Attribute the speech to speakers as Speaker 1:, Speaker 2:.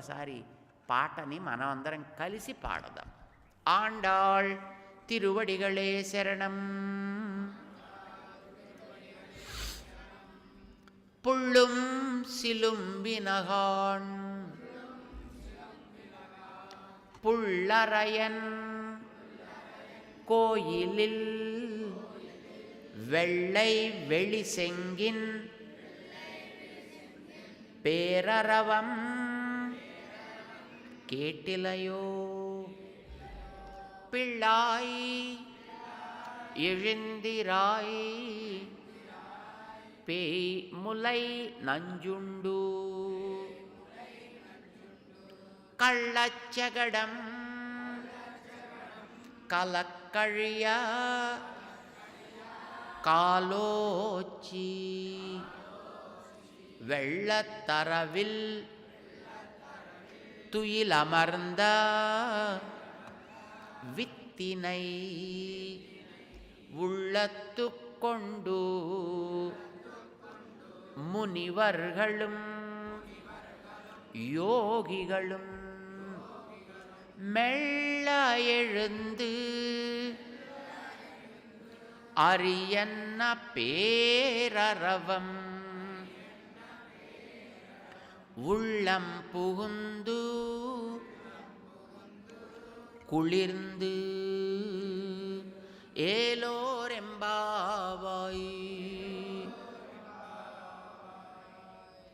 Speaker 1: ఒకసారి పాటని మనం అందరం కలిసి పాడదాం. ఆండాళ్ తిరువడిగళే శరణం. புள்ளும் சிலும்பினகான் புள்ளரையன் கோயிலில் வெள்ளை வெளி செங்கின் பேரரவம் கேட்டிலையோ. பிள்ளாய் எழுந்திராய் பேய் முலை நஞ்சுண்டு கள்ளச்சகடம் கலக்கழிய காலோச்சி வெள்ளத்தரவில் துயிலமர்ந்த வித்தினை உள்ளத்து கொண்டு முனிவர்களும் யோகிகளும் மெல்ல எழுந்து அரியன்ன பேரரவம் உள்ளம் புகுந்து குளிர்ந்து ஏலோ